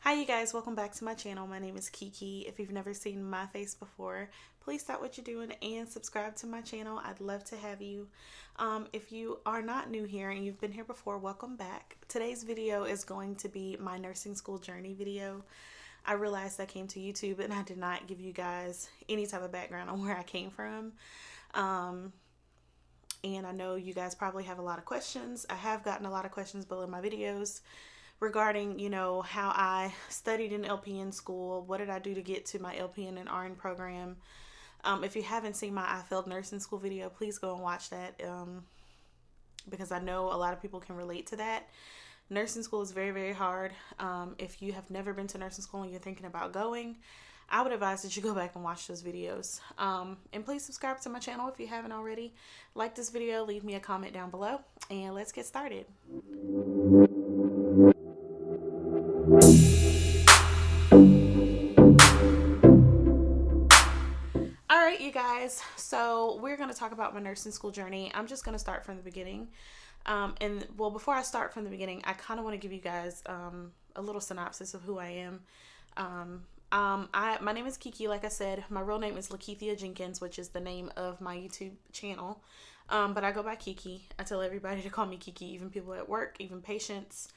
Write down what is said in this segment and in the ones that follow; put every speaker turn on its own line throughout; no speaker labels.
Hi you guys, welcome back to my channel. My name is Keke. If you've never seen my face before, please stop what you're doing and subscribe to my channel. I'd love to have you. If you are not new here and you've been here before, welcome back. Today's video is going to be my nursing school journey video. I realized I came to YouTube and I did not give you guys any type of background on where I came from. And I know you guys probably have a lot of questions. I have gotten a lot of questions below my videos regarding, how I studied in LPN school. What did I do to get to my LPN and RN program? If you haven't seen my I failed nursing school video, please go and watch that because I know a lot of people can relate to that. Nursing school is very, very hard. If you have never been to nursing school and you're thinking about going, I would advise that you go back and watch those videos. And please subscribe to my channel if you haven't already. Like this video, leave me a comment down below, and let's get started. Alright, you guys, so we're going to talk about my nursing school journey. I'm just going to start from the beginning. Before I start from the beginning, I kind of want to give you guys a little synopsis of who I am. My name is Keke, like I said. My real name is Lakethia Jenkins, which is the name of my YouTube channel. But I go by Keke. I tell everybody to call me Keke, even people at work, even patients,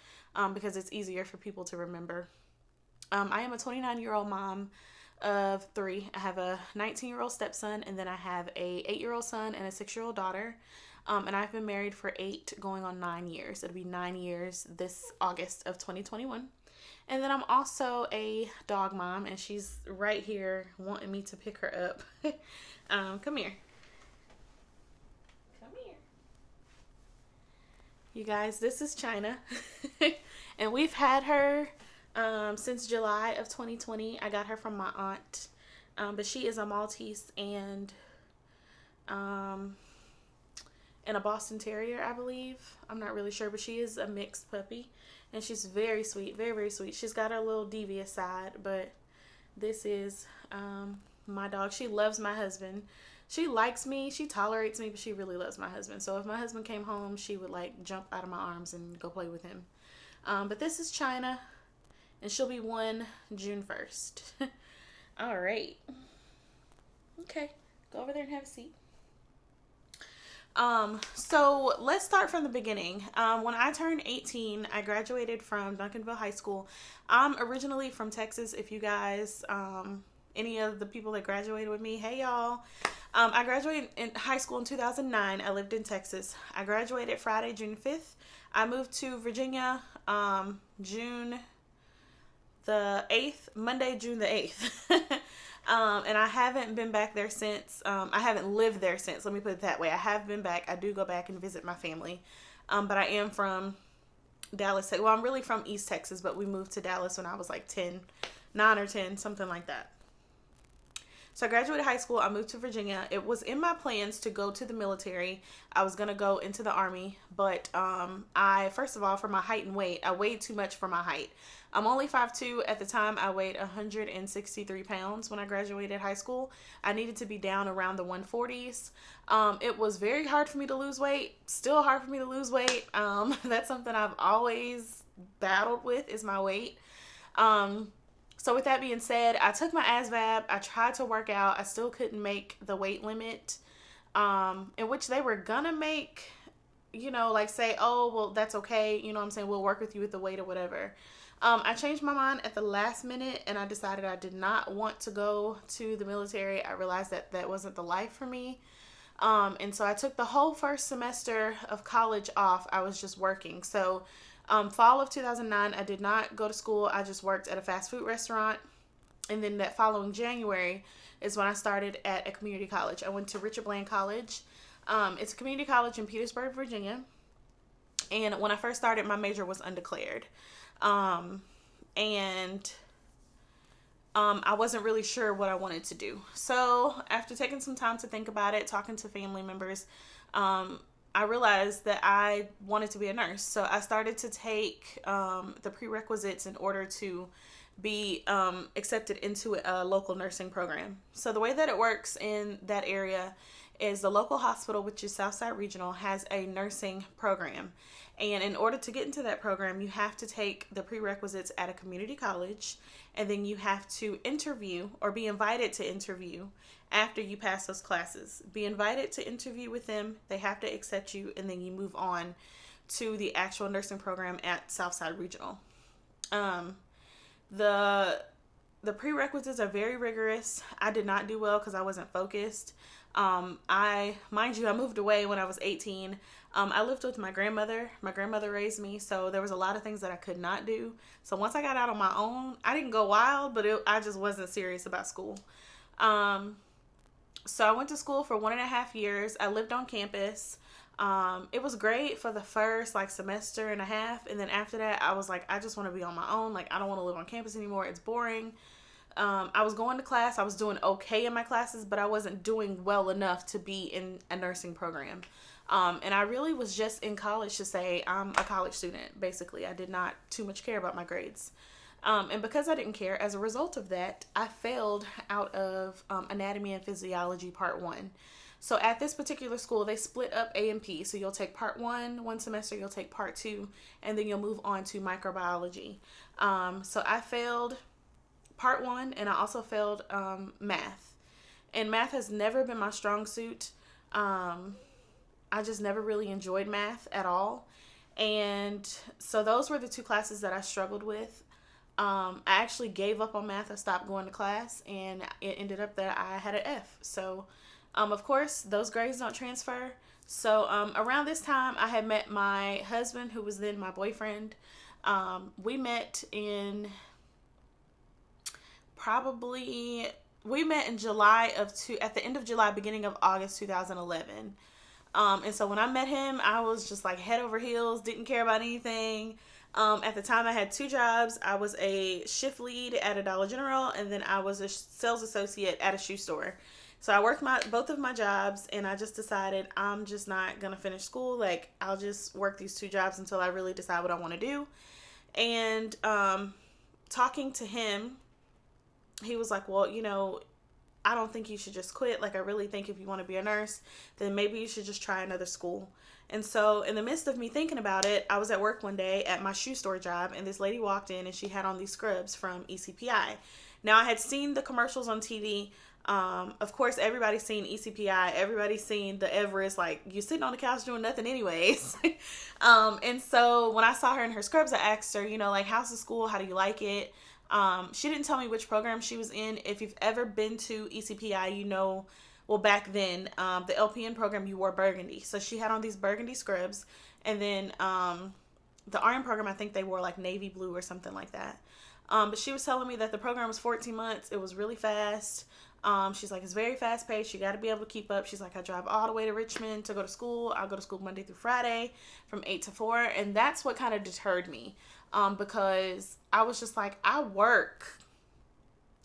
because it's easier for people to remember. I am a 29-year-old mom of 3. I have a 19-year-old stepson, and then I have a 8-year-old son and a 6-year-old daughter. And I've been married for 8 going on 9 years. It'll be 9 years this August of 2021. And then I'm also a dog mom, and she's right here wanting me to pick her up. Come here. Come here. You guys, this is China. And we've had her since July of 2020. I got her from my aunt. But she is a Maltese and a Boston Terrier, I believe. I'm not really sure, but she is a mixed puppy. And she's very sweet, very, very sweet. She's got her little devious side, but this is my dog. She loves my husband. She likes me. She tolerates me, but she really loves my husband. So if my husband came home, she would like jump out of my arms and go play with him. But this is China, and she'll be 1 June 1st. All right. Okay, go over there and have a seat. So let's start from the beginning. When I turned 18, I graduated from Duncanville High School. I'm originally from Texas. If you guys, any of the people that graduated with me, hey y'all. I graduated in high school in 2009. I lived in Texas. I graduated Friday, June 5th. I moved to Virginia, June the 8th, Monday, June the 8th. And I haven't been back there since. I haven't lived there since. Let me put it that way. I have been back. I do go back and visit my family. But I am from Dallas. Well, I'm really from East Texas, but we moved to Dallas when I was like 9 or 10, something like that. So I graduated high school. I moved to Virginia. It was in my plans to go to the military. I was going to go into the Army, but first of all, for my height and weight, I weighed too much for my height. I'm only 5'2". At the time, I weighed 163 pounds when I graduated high school. I needed to be down around the 140s. It was very hard for me to lose weight. Still hard for me to lose weight. That's something I've always battled with, is my weight. So with that being said, I took my ASVAB. I tried to work out. I still couldn't make the weight limit, in which they were gonna make, like say, oh, well, that's okay. You know what I'm saying? We'll work with you with the weight or whatever. I changed my mind at the last minute, and I decided I did not want to go to the military. I realized that that wasn't the life for me. And so I took the whole first semester of college off. I was just working. So fall of 2009, I did not go to school. I just worked at a fast food restaurant. And then that following January is when I started at a community college. I went to Richard Bland College. It's a community college in Petersburg, Virginia. And when I first started, my major was undeclared. I wasn't really sure what I wanted to do. So after taking some time to think about it, talking to family members, I realized that I wanted to be a nurse. So I started to take the prerequisites in order to be accepted into a local nursing program. So the way that it works in that area is the local hospital, which is Southside Regional, has a nursing program. And in order to get into that program, you have to take the prerequisites at a community college, and then you have to interview or be invited to interview after you pass those classes. Be invited to interview with them, they have to accept you, and then you move on to the actual nursing program at Southside Regional. The prerequisites are very rigorous. I did not do well because I wasn't focused. I moved away when I was 18. I lived with my grandmother. My grandmother raised me, so there was a lot of things that I could not do. So once I got out on my own, I didn't go wild, but I just wasn't serious about school. So I went to school for 1.5 years. I lived on campus. It was great for the first semester and a half, and then after that I was like, I just want to be on my own. I don't want to live on campus anymore. It's boring. I was going to class. I was doing okay in my classes, but I wasn't doing well enough to be in a nursing program. And I really was just in college to say I'm a college student. Basically, I did not too much care about my grades. And because I didn't care, as a result of that, I failed out of anatomy and physiology part 1. So at this particular school, they split up A and P. So you'll take part 1 one semester, you'll take part 2, and then you'll move on to microbiology. So I failed part 1, and I also failed math. And math has never been my strong suit. I just never really enjoyed math at all. And so those were the 2 classes that I struggled with. I actually gave up on math. I stopped going to class, and it ended up that I had an F. So, of course, those grades don't transfer. So, around this time, I had met my husband, who was then my boyfriend. We met in July at the end of July, beginning of August 2011. And so when I met him, I was just head over heels, didn't care about anything. At the time, I had 2 jobs. I was a shift lead at a Dollar General, and then I was a sales associate at a shoe store. So I worked both of my jobs, and I just decided I'm just not going to finish school. I'll just work these 2 jobs until I really decide what I want to do. And talking to him, he was like, well, I don't think you should just quit. I really think if you want to be a nurse, then maybe you should just try another school. And so in the midst of me thinking about it, I was at work one day at my shoe store job, and this lady walked in, and she had on these scrubs from ECPI. Now, I had seen the commercials on TV. Of course, everybody's seen ECPI. Everybody's seen the Everest. You're sitting on the couch doing nothing anyways. And so when I saw her in her scrubs, I asked her, how's the school? How do you like it? She didn't tell me which program she was in. If you've ever been to ECPI, well, back then, the LPN program, you wore burgundy. So she had on these burgundy scrubs. And then the RN program, I think they wore navy blue or something like that. But she was telling me that the program was 14 months. It was really fast. She's like, it's very fast paced. You got to be able to keep up. She's like, I drive all the way to Richmond to go to school. I'll go to school Monday through Friday from 8 to 4. And that's what kind of deterred me. Because I was just I work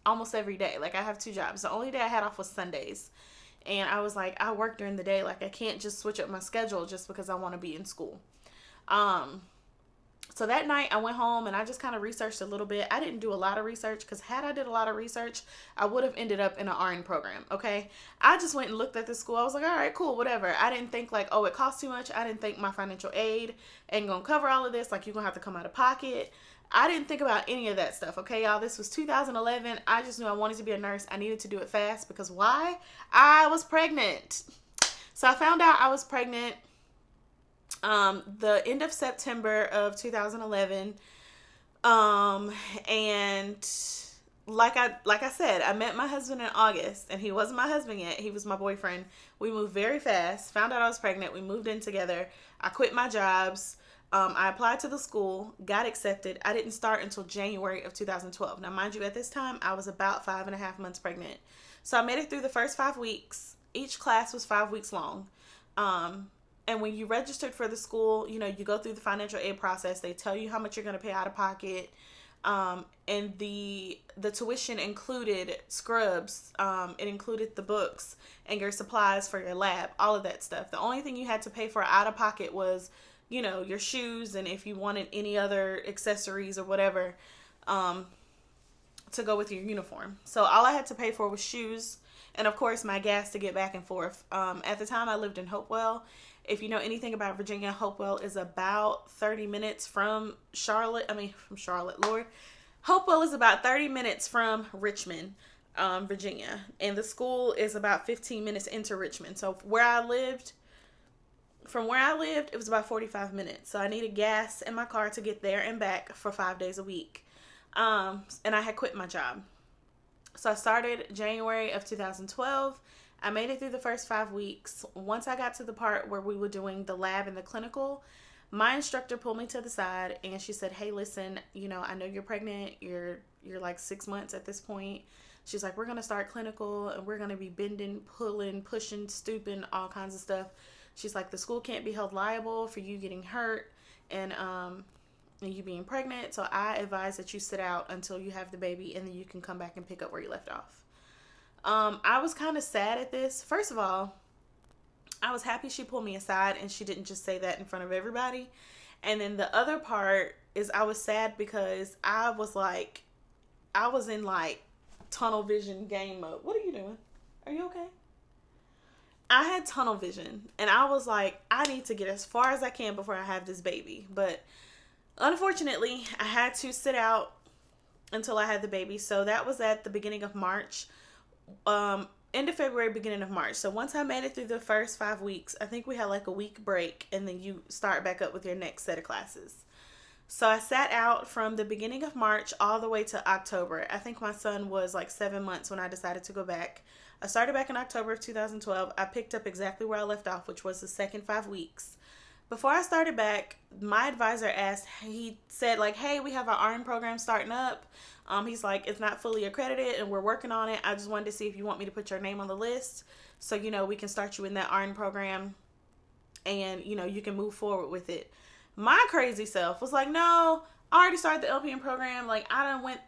almost every day. I have 2 jobs. The only day I had off was Sundays. And I was I work during the day. I can't just switch up my schedule just because I want to be in school. So that night I went home and I just kind of researched a little bit. I didn't do a lot of research because had I did a lot of research, I would have ended up in an RN program. Okay. I just went and looked at the school. I was like, all right, cool, whatever. I didn't think it costs too much. I didn't think my financial aid ain't going to cover all of this. You're going to have to come out of pocket. I didn't think about any of that stuff. Okay, y'all, this was 2011. I just knew I wanted to be a nurse. I needed to do it fast because why? I was pregnant. So I found out I was pregnant the end of September of 2011. And like I said, I met my husband in August, and he wasn't my husband yet. He was my boyfriend. We moved very fast, found out I was pregnant. We moved in together. I quit my jobs. I applied to the school, got accepted. I didn't start until January of 2012. Now, mind you, at this time, I was about 5.5 months pregnant. So I made it through the first 5 weeks. Each class was 5 weeks long. And when you registered for the school, you go through the financial aid process. They tell you how much you're going to pay out of pocket. And the tuition included scrubs. It included the books and your supplies for your lab, all of that stuff. The only thing you had to pay for out of pocket was, your shoes, and if you wanted any other accessories or whatever. to go with your uniform. So all I had to pay for was shoes and, of course, my gas to get back and forth. At the time, I lived in Hopewell. If you know anything about Virginia, Hopewell is about 30 minutes from Charlotte. Lord. Hopewell is about 30 minutes from Richmond, Virginia. And the school is about 15 minutes into Richmond. So from where I lived, it was about 45 minutes. So I needed gas in my car to get there and back for 5 days a week. And I had quit my job. So I started January of 2012. I made it through the first 5 weeks. Once I got to the part where we were doing the lab and the clinical, my instructor pulled me to the side and she said, hey, listen, I know you're pregnant. You're like 6 months at this point. She's like, we're going to start clinical and we're going to be bending, pulling, pushing, stooping, all kinds of stuff. She's like, the school can't be held liable for you getting hurt and you being pregnant. So I advise that you sit out until you have the baby and then you can come back and pick up where you left off. I was kind of sad at this. First of all, I was happy she pulled me aside and she didn't just say that in front of everybody. And then the other part is I was sad because I was in like tunnel vision game mode. What are you doing? Are you okay? I had tunnel vision and I was like, I need to get as far as I can before I have this baby. But unfortunately, I had to sit out until I had the baby. So that was at the beginning of March. End of February, beginning of March. So once I made it through the first 5 weeks, I think we had like a week break and then you start back up with your next set of classes. So I sat out from the beginning of March all the way to October. I think my son was like 7 months when I decided to go back. I started back in October of 2012. I picked up exactly where I left off, which was the second 5 weeks. Before I started back, my advisor he said like, hey, we have our RN program starting up. He's like, it's not fully accredited and we're working on it. I just wanted to see if you want me to put your name on the list so, we can start you in that RN program and, you can move forward with it. My crazy self was like, no, I already started the LPN program. Like I done went,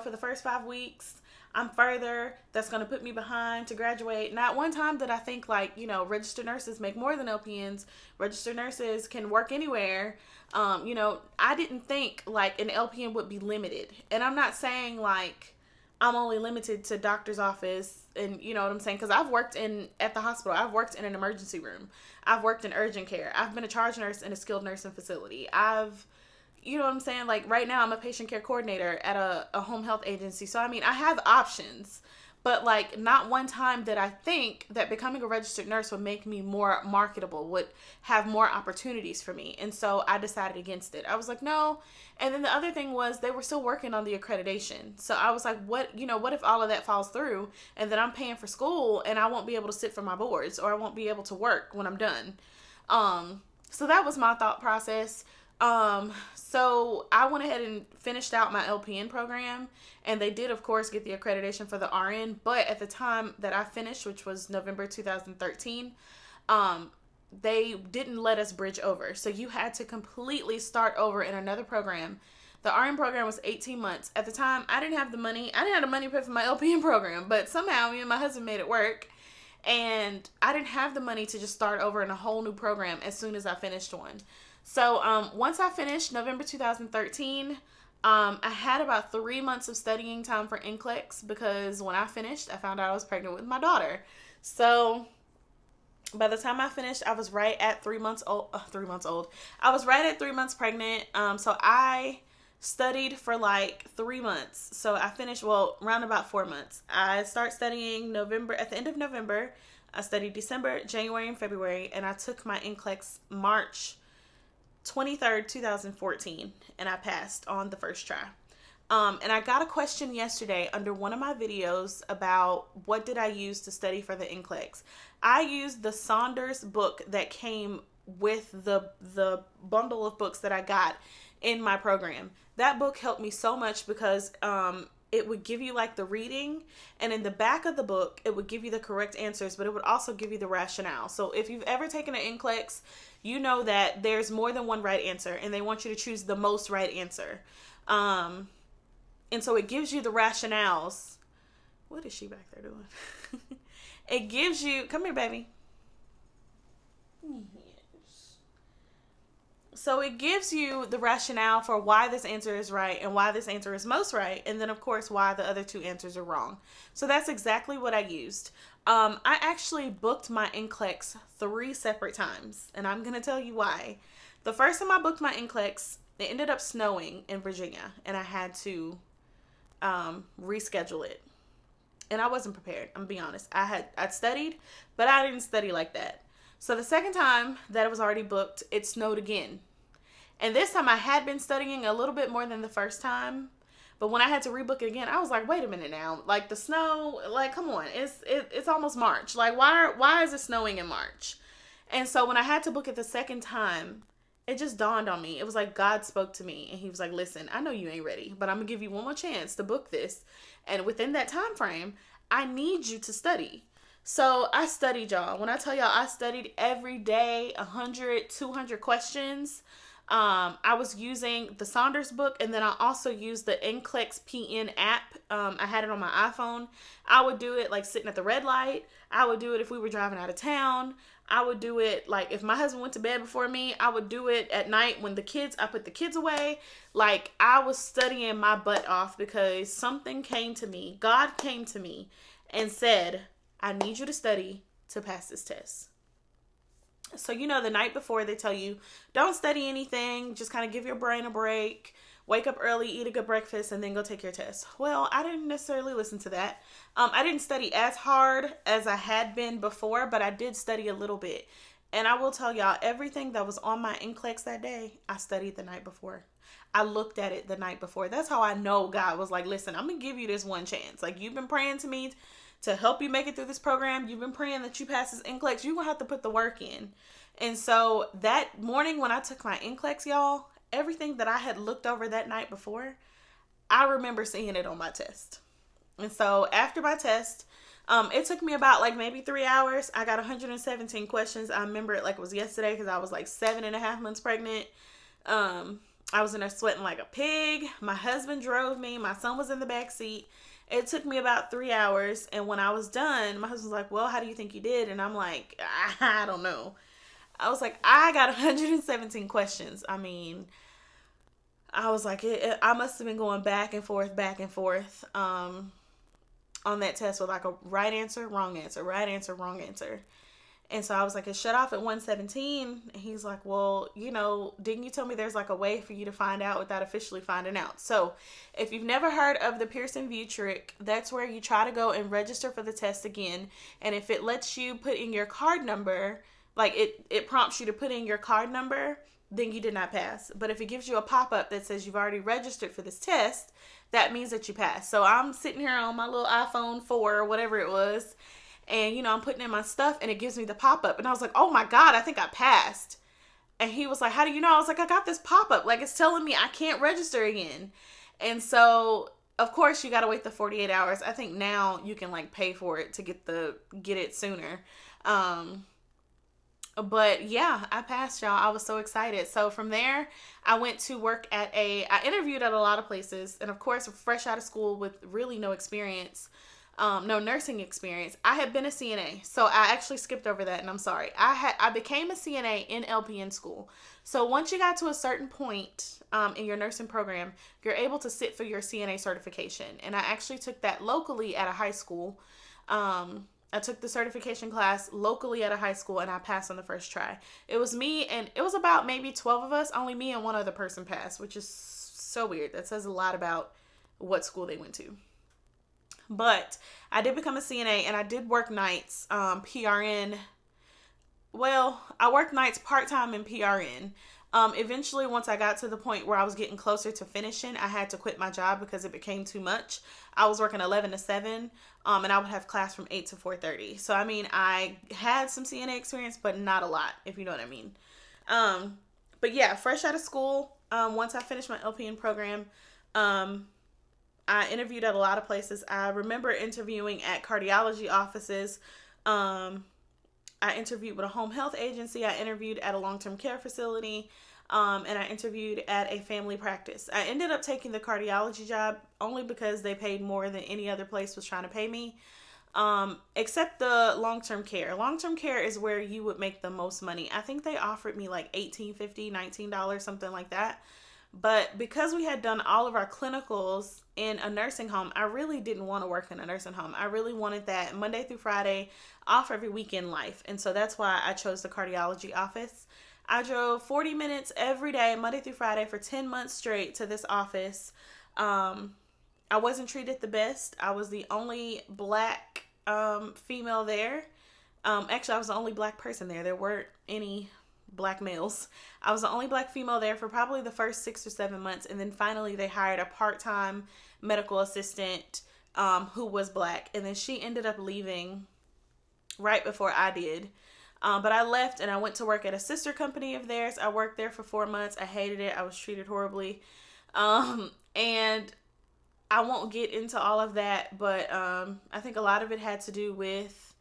for the first 5 weeks. I'm further. That's going to put me behind to graduate. Not one time did I think like, registered nurses make more than LPNs. Registered nurses can work anywhere. I didn't think like an LPN would be limited. And I'm not saying like I'm only limited to doctor's office and you know what I'm saying? Because I've worked at the hospital. I've worked in an emergency room. I've worked in urgent care. I've been a charge nurse in a skilled nursing facility. You know what I'm saying? Like right now I'm a patient care coordinator at a home health agency. So, I have options, but like not one time did I think that becoming a registered nurse would make me more marketable, would have more opportunities for me. And so I decided against it. I was like, no. And then the other thing was they were still working on the accreditation. So I was like, what if all of that falls through and then I'm paying for school and I won't be able to sit for my boards or I won't be able to work when I'm done. So that was my thought process. So I went ahead and finished out my LPN program and they did of course get the accreditation for the RN, but at the time that I finished, which was November 2013, they didn't let us bridge over. So you had to completely start over in another program. The RN program was 18 months. At the time, I didn't have the money. I didn't have the money to pay for my LPN program, but somehow me and my husband made it work. And I didn't have the money to just start over in a whole new program as soon as I finished one. So once I finished November 2013, I had about 3 months of studying time for Nclex because when I finished, I found out I was pregnant with my daughter. So by the time I finished, I was right at 3 months old. I was right at 3 months pregnant. So I studied for like 3 months. So I finished, around about 4 months. I started studying at the end of November. I studied December, January, and February. And I took my Nclex March 23rd, 2014, and I passed on the first try. And I got a question yesterday under one of my videos about what did I use to study for the Nclex. I used the Saunders book that came with the bundle of books that I got in my program. That book helped me so much because it would give you like the reading, and in the back of the book, it would give you the correct answers, but it would also give you the rationale. So if you've ever taken an Nclex, you know that there's more than one right answer, and they want you to choose the most right answer. And so it gives you the rationales. What is she back there doing? It gives you, come here, baby. Yes. So it gives you the rationale for why this answer is right and why this answer is most right, and then of course why the other two answers are wrong. So that's exactly what I used. I actually booked my Nclex 3 separate times, and I'm gonna tell you why. The first time I booked my Nclex, it ended up snowing in Virginia, and I had to reschedule it. And I wasn't prepared. I'm gonna be honest. I'd studied, but I didn't study like that. So the second time that it was already booked, it snowed again. And this time I had been studying a little bit more than the first time. But when I had to rebook it again, I was like, wait a minute now. Like the snow, like come on. It's almost March. Like why is it snowing in March? And so when I had to book it the second time, it just dawned on me. It was like God spoke to me and he was like, listen, I know you ain't ready, but I'm gonna give you one more chance to book this. And within that time frame, I need you to study. So I studied, y'all. When I tell y'all I studied every day, 100, 200 questions. I was using the Saunders book, and then I also used the Nclex PN app. I had it on my iPhone. I would do it like sitting at the red light. I would do it if we were driving out of town. I would do it like if my husband went to bed before me. I would do it at night when I put the kids away. Like I was studying my butt off because something came to me. God came to me and said, I need you to study to pass this test. So, the night before they tell you, don't study anything. Just kind of give your brain a break. Wake up early, eat a good breakfast, and then go take your test. Well, I didn't necessarily listen to that. I didn't study as hard as I had been before, but I did study a little bit. And I will tell y'all, everything that was on my Nclex that day, I studied the night before. I looked at it the night before. That's how I know God was like, listen, I'm going to give you this one chance. Like, you've been praying to me to help you make it through this program. You've been praying that you pass this Nclex. You're going to have to put the work in. And so that morning when I took my Nclex, y'all, everything that I had looked over that night before, I remember seeing it on my test. And so after my test, it took me about like maybe 3 hours. I got 117 questions. I remember it like it was yesterday because I was like 7.5 months pregnant. I was in there sweating like a pig. My husband drove me. My son was in the back seat. It took me about 3 hours. And when I was done, my husband was like, well, how do you think you did? And I'm like, I don't know. I was like, I got 117 questions. I mean, I was like, I must have been going back and forth on that test with like a right answer, wrong answer, right answer, wrong answer. And so I was like, it shut off at 117. And he's like, well, didn't you tell me there's like a way for you to find out without officially finding out? So if you've never heard of the Pearson view trick, that's where you try to go and register for the test again. And if it lets you put in your card number, like it prompts you to put in your card number, then you did not pass. But if it gives you a pop-up that says you've already registered for this test, that means that you passed. So I'm sitting here on my little iPhone 4 or whatever it was, and I'm putting in my stuff and it gives me the pop-up. And I was like, oh my God, I think I passed. And he was like, how do you know? I was like, I got this pop-up. Like it's telling me I can't register again. And so of course you got to wait the 48 hours. I think now you can like pay for it to get it sooner. But yeah, I passed, y'all. I was so excited. So from there, I went to work I interviewed at a lot of places. And of course, fresh out of school with really no experience, no nursing experience. I had been a CNA. So I actually skipped over that, and I'm sorry. I became a CNA in LPN school. So once you got to a certain point in your nursing program, you're able to sit for your Cna certification. And I actually took that locally at a high school. I took the certification class locally at a high school, and I passed on the first try. It was me, and it was about maybe 12 of us. Only me and one other person passed, which is so weird. That says a lot about what school they went to. But I did become a CNA, and I did work nights, PRN. Well, I worked nights part-time in PRN. Eventually, once I got to the point where I was getting closer to finishing, I had to quit my job because it became too much. I was working 11 to 7, and I would have class from 8 to 4:30. So, I mean, I had some CNA experience, but not a lot, if you know what I mean. But yeah, fresh out of school, once I finished my LPN program, I interviewed at a lot of places. I remember interviewing at cardiology offices. I interviewed with a home health agency. I interviewed at a long-term care facility. And I interviewed at a family practice. I ended up taking the cardiology job only because they paid more than any other place was trying to pay me. Except the long-term care. Long-term care is where you would make the most money. I think they offered me like $18.50, $19, something like that. But because we had done all of our clinicals in a nursing home, I really didn't want to work in a nursing home. I really wanted that Monday through Friday off every weekend life. And so that's why I chose the cardiology office. I drove 40 minutes every day, Monday through Friday, for 10 months straight to this office. I wasn't treated the best. I was the only black female there. Actually, I was the only black person there. There weren't any black males. I was the only black female there for probably the first 6 or 7 months. And then finally they hired a part-time medical assistant who was black. And then she ended up leaving right before I did. But I left and I went to work at a sister company of theirs. I worked there for 4 months. I hated it. I was treated horribly. And I won't get into all of that, but I think a lot of it had to do with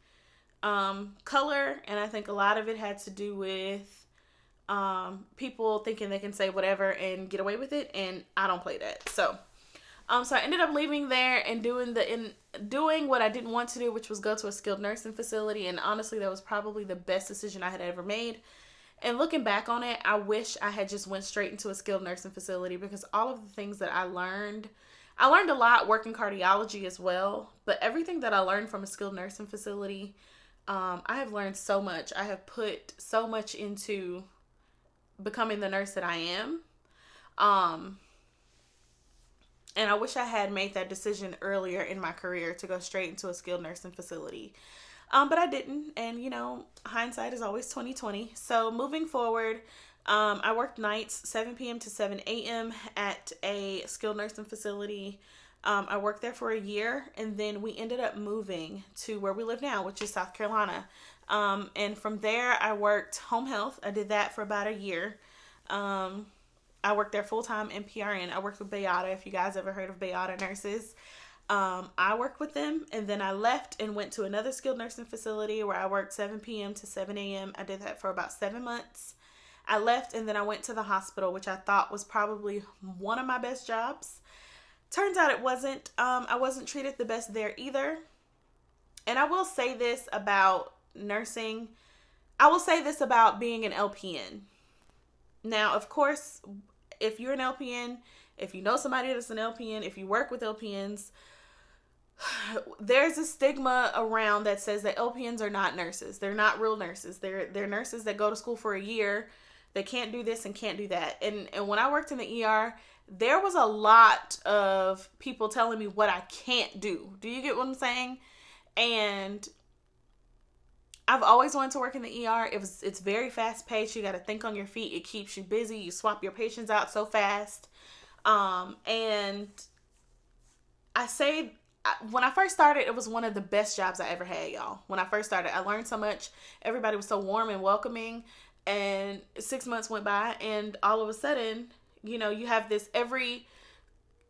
color, and I think a lot of it had to do with people thinking they can say whatever and get away with it, and I don't play that. So I ended up leaving there and doing what I didn't want to do, which was go to a skilled nursing facility, and honestly, that was probably the best decision I had ever made. And looking back on it, I wish I had just went straight into a skilled nursing facility, because all of the things that I learned a lot working cardiology as well, but everything that I learned from a skilled nursing facility, I have learned so much. I have put so much into becoming the nurse that I am. And I wish I had made that decision earlier in my career to go straight into a skilled nursing facility. But I didn't, and hindsight is always 20/20. So moving forward, I worked nights, 7 p.m. to 7 a.m. at a skilled nursing facility. I worked there for a year, and then we ended up moving to where we live now, which is South Carolina. And from there, I worked home health. I did that for about a year. I worked there full-time in PRN. I worked with Bayada, if you guys ever heard of Bayada nurses. I worked with them, and then I left and went to another skilled nursing facility where I worked 7 p.m. to 7 a.m. I did that for about 7 months. I left, and then I went to the hospital, which I thought was probably one of my best jobs. Turns out it wasn't. I wasn't treated the best there either. And I will say this about nursing. I will say this about being an LPN. Now, of course, if you're an LPN, if you know somebody that's an LPN, if you work with LPNs, there's a stigma around that says that LPNs are not nurses. They're not real nurses. They're nurses that go to school for a year. They can't do this and can't do that. And when I worked in the ER, there was a lot of people telling me what I can't do. Do you get what I'm saying? And I've always wanted to work in the ER. It's very fast paced. You got to think on your feet. It keeps you busy. You swap your patients out so fast. And I say, when I first started, it was one of the best jobs I ever had, y'all. When I first started, I learned so much. Everybody was so warm and welcoming. And 6 months went by, and all of a sudden, you have this every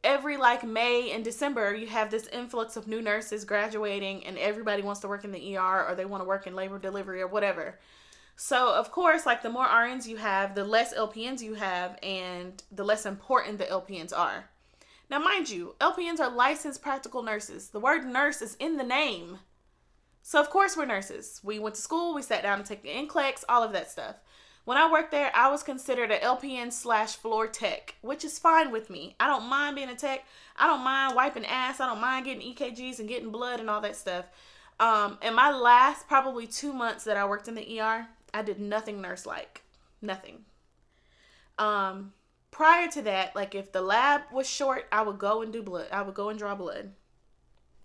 like May and December, you have this influx of new nurses graduating, and everybody wants to work in the ER, or they want to work in labor delivery or whatever. So of course, like, the more RNs you have, the less LPNs you have, and the less important the LPNs are. Now, mind you, LPNs are licensed practical nurses. The word nurse is in the name. So of course we're nurses. We went to school, we sat down to take the Nclex, all of that stuff. When I worked there, I was considered an LPN/floor tech, which is fine with me. I don't mind being a tech. I don't mind wiping ass. I don't mind getting EKGs and getting blood and all that stuff. In my last probably 2 months that I worked in the ER, I did nothing nurse-like. Nothing. Prior to that, like, if the lab was short, I would go and do blood. I would go and draw blood.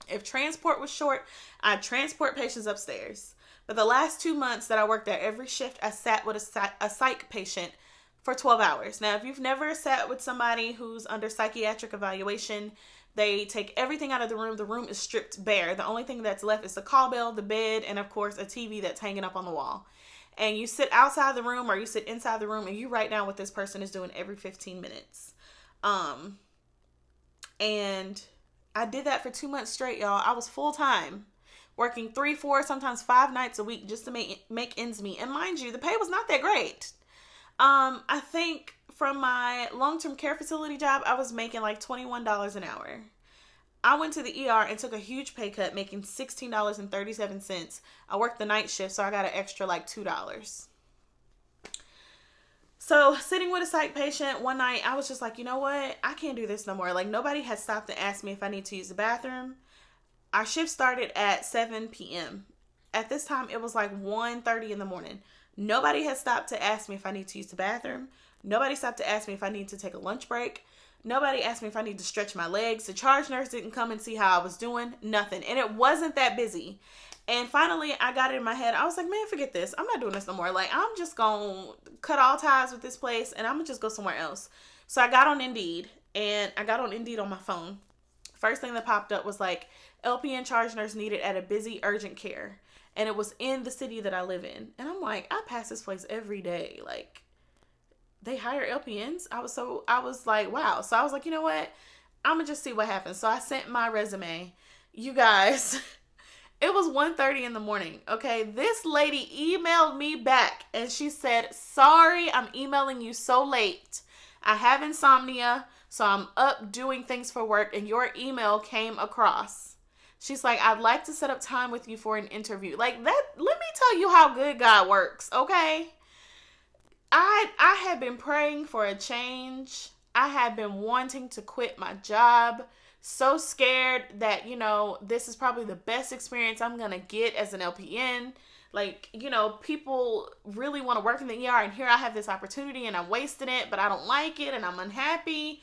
If transport was short, I'd transport patients upstairs. But the last 2 months that I worked there, every shift I sat with a psych patient for 12 hours. Now, if you've never sat with somebody who's under psychiatric evaluation, they take everything out of the room. The room is stripped bare. The only thing that's left is the call bell, the bed, and of course a TV that's hanging up on the wall. And you sit outside the room or you sit inside the room and you write down what this person is doing every 15 minutes. And I did that for 2 months straight, y'all. I was full time, working 3, 4, sometimes 5 nights a week just to make ends meet. And mind you, the pay was not that great. I think from my long-term care facility job, I was making like $21 an hour. I went to the ER and took a huge pay cut, making $16.37. I worked the night shift, so I got an extra like $2. So sitting with a psych patient one night, I was just like, you know what? I can't do this no more. Like, nobody had stopped to ask me if I need to use the bathroom. Our shift started at 7 p.m. At this time, it was like 1:30 in the morning. Nobody had stopped to ask me if I need to use the bathroom. Nobody stopped to ask me if I need to take a lunch break. Nobody asked me if I need to stretch my legs. The charge nurse didn't come and see how I was doing. Nothing. And it wasn't that busy. And finally, I got it in my head. I was like, man, forget this. I'm not doing this no more. Like, I'm just going to cut all ties with this place, and I'm going to just go somewhere else. So I got on Indeed, and I got on Indeed on my phone. First thing that popped up was like, LPN charge nurse needed at a busy urgent care. And it was in the city that I live in. And I'm like, I pass this place every day. Like, they hire LPNs? I was like, wow. So I was like, you know what? I'm going to just see what happens. So I sent my resume. You guys... It was 1:30 in the morning, okay? This lady emailed me back, and she said, sorry, I'm emailing you so late. I have insomnia, so I'm up doing things for work, and your email came across. She's like, I'd like to set up time with you for an interview. Like, that, let me tell you how good God works, okay? I had been praying for a change. I had been wanting to quit my job. So scared that, you know, this is probably the best experience I'm going to get as an LPN. Like, you know, people really want to work in the ER, and here I have this opportunity and I'm wasting it, but I don't like it and I'm unhappy.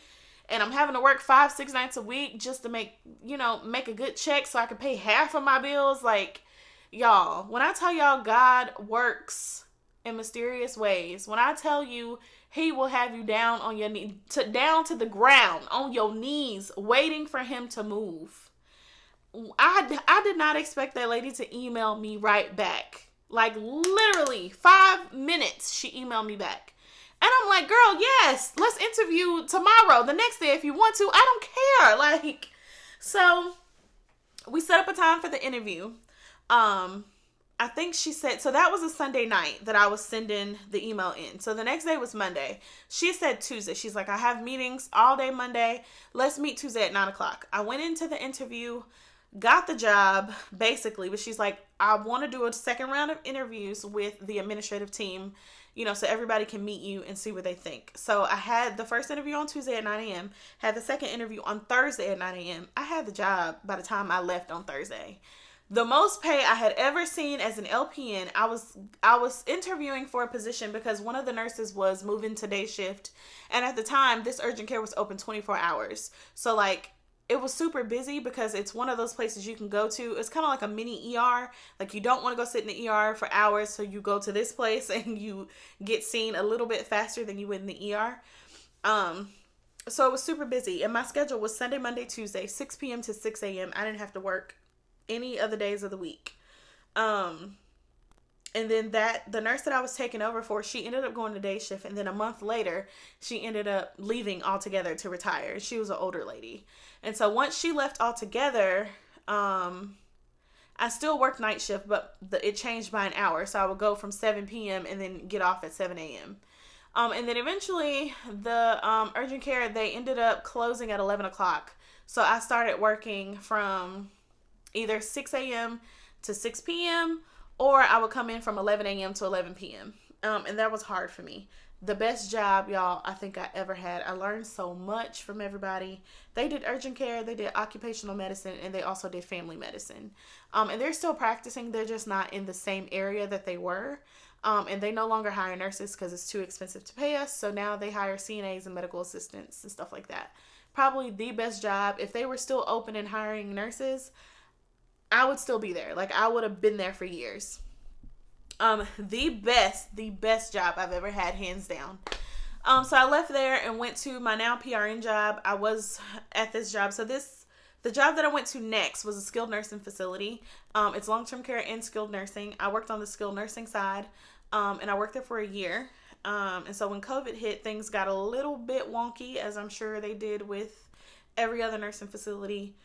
And I'm having to work 5-6 nights a week just to make a good check so I can pay half of my bills. Like, y'all, when I tell y'all God works in mysterious ways, when I tell you He will have you down on your knee, down to the ground, on your knees, waiting for Him to move. I did not expect that lady to email me right back. Like, literally 5 minutes, she emailed me back. And I'm like, girl, yes, let's interview tomorrow, the next day if you want to. I don't care. Like, so we set up a time for the interview. I think she said, so that was a Sunday night that I was sending the email in. So the next day was Monday. She said Tuesday. She's like, I have meetings all day Monday. Let's meet Tuesday at 9 o'clock. I went into the interview, got the job, basically. But she's like, I want to do a second round of interviews with the administrative team, you know, so everybody can meet you and see what they think. So I had the first interview on Tuesday at 9 a.m., had the second interview on Thursday at 9 a.m. I had the job by the time I left on Thursday. The most pay I had ever seen as an LPN, I was interviewing for a position because one of the nurses was moving to day shift. And at the time, this urgent care was open 24 hours. So, like, it was super busy because it's one of those places you can go to. It's kind of like a mini ER. Like, you don't want to go sit in the ER for hours, so you go to this place and you get seen a little bit faster than you would in the ER. So it was super busy. And my schedule was Sunday, Monday, Tuesday, 6 p.m. to 6 a.m. I didn't have to work any other days of the week. And then the nurse that I was taking over for, she ended up going to day shift. And then a month later, she ended up leaving altogether to retire. She was an older lady. And so once she left altogether, I still worked night shift, but it changed by an hour. So I would go from 7 p.m. and then get off at 7 a.m. And then eventually the urgent care, they ended up closing at 11 o'clock. So I started working from either 6 a.m. to 6 p.m. or I would come in from 11 a.m. to 11 p.m. And that was hard for me. The best job, y'all, I think I ever had. I learned so much from everybody. They did urgent care, they did occupational medicine, and they also did family medicine. And they're still practicing. They're just not in the same area that they were. And they no longer hire nurses because it's too expensive to pay us. So now they hire CNAs and medical assistants and stuff like that. Probably the best job. If they were still open and hiring nurses, I would still be there. Like, I would have been there for years. The best job I've ever had, hands down. So I left there and went to my now PRN job. I was at this job. So the job that I went to next was a skilled nursing facility. It's long-term care and skilled nursing. I worked on the skilled nursing side, and I worked there for a year. And so when COVID hit, things got a little bit wonky, as I'm sure they did with every other nursing facility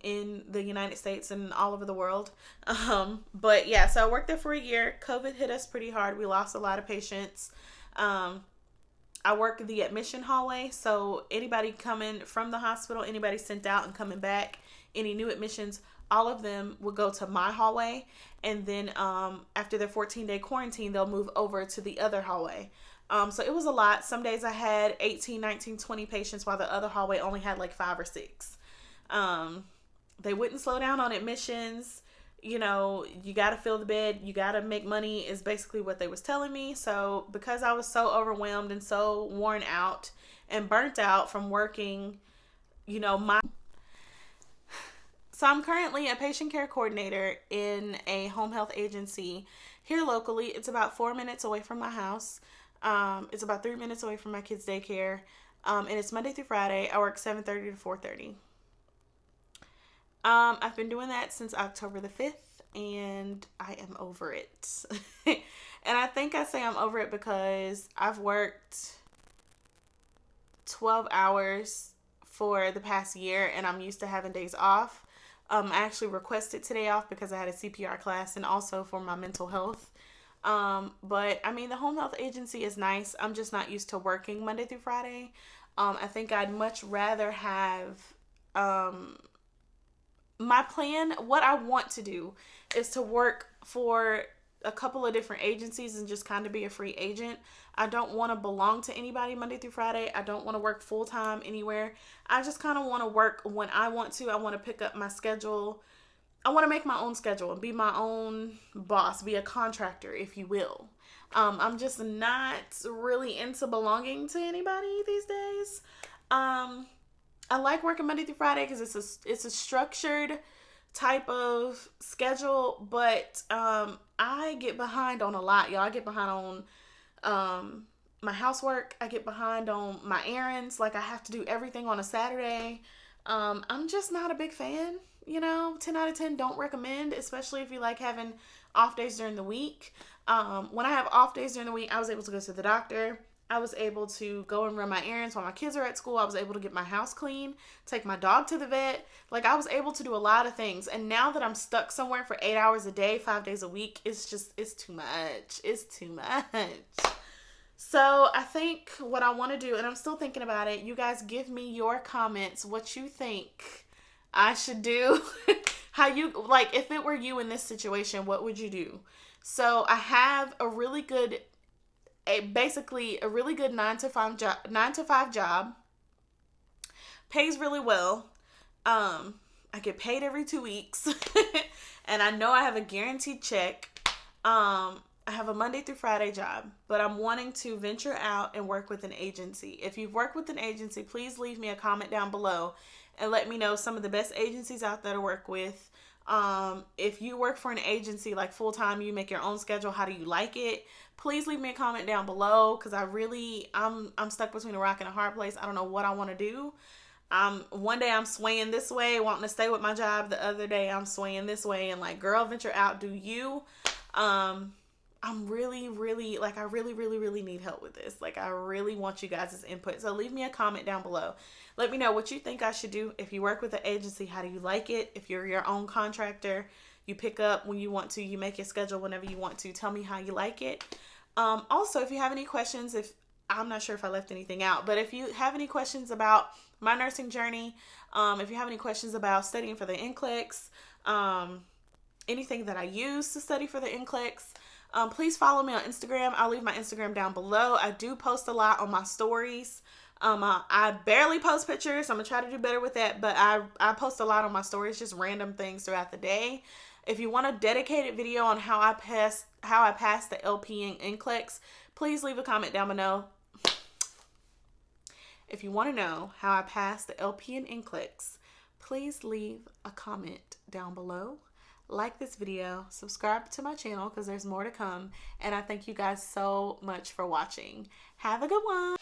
in the United States and all over the world. But yeah, so I worked there for a year. COVID hit us pretty hard. We lost a lot of patients. I I work the admission hallway. So anybody coming from the hospital, anybody sent out and coming back, any new admissions, all of them will go to my hallway. And then after their 14-day quarantine, they'll move over to the other hallway. So it was a lot. Some days I had 18, 19, 20 patients, while the other hallway only had like 5 or 6. They wouldn't slow down on admissions. You know, you got to fill the bed. You got to make money is basically what they was telling me. So because I was so overwhelmed and so worn out and burnt out from working, you know, So I'm currently a patient care coordinator in a home health agency here locally. It's about 4 minutes away from my house. It's about 3 minutes away from my kids' daycare. And it's Monday through Friday. I work 7:30 to 4:30. I've been doing that since October the 5th, and I am over it. And I think I say I'm over it because I've worked 12 hours for the past year, and I'm used to having days off. I actually requested today off because I had a CPR class and also for my mental health. But I mean, the home health agency is nice. I'm just not used to working Monday through Friday. I think I'd much rather have, my plan, what I want to do is to work for a couple of different agencies and just kind of be a free agent. I don't want to belong to anybody Monday through Friday. I don't want to work full time anywhere. I just kind of want to work when I want to. I want to pick up my schedule. I want to make my own schedule and be my own boss, be a contractor, if you will. I'm just not really into belonging to anybody these days. I like working Monday through Friday because it's a structured type of schedule, but I get behind on a lot, y'all. I get behind on my housework. I get behind on my errands. Like, I have to do everything on a Saturday. I'm just not a big fan, you know. 10 out of 10 don't recommend, especially if you like having off days during the week. When I have off days during the week, I was able to go to the doctor. I was able to go and run my errands while my kids are at school. I was able to get my house clean, take my dog to the vet. Like, I was able to do a lot of things. And now that I'm stuck somewhere for 8 hours a day, 5 days a week, it's too much. It's too much. So I think what I want to do, and I'm still thinking about it, you guys give me your comments, what you think I should do. How you, like, if it were you in this situation, what would you do? So I have a really good, basically a really good 9 to 5 job. Pays really well. I get paid every 2 weeks. And I know I have a guaranteed check. I have a Monday through Friday job, but I'm wanting to venture out and work with an agency. If you've worked with an agency, please leave me a comment down below and let me know some of the best agencies out there to work with. If you work for an agency like full time, you make your own schedule, how do you like it? Please leave me a comment down below, because I'm stuck between a rock and a hard place. I don't know what I want to do. One day I'm swaying this way, wanting to stay with my job. The other day I'm swaying this way, and like, girl, venture out, do you? I'm really need help with this. Like, I really want you guys' input. So leave me a comment down below. Let me know what you think I should do. If you work with an agency, how do you like it? If you're your own contractor, you pick up when you want to, you make your schedule whenever you want to. Tell me how you like it. Also, if you have any questions, I'm not sure if I left anything out, but if you have any questions about my nursing journey, if you have any questions about studying for the Nclex, anything that I use to study for the Nclex, please follow me on Instagram. I'll leave my Instagram down below. I do post a lot on my stories. I barely post pictures. I'm gonna try to do better with that, but I post a lot on my stories, just random things throughout the day. If you want a dedicated video on how I passed the LPN Nclex, please leave a comment down below. If you want to know how I passed the LPN Nclex, please leave a comment down below. Like this video, subscribe to my channel because there's more to come, and I thank you guys so much for watching. Have a good one.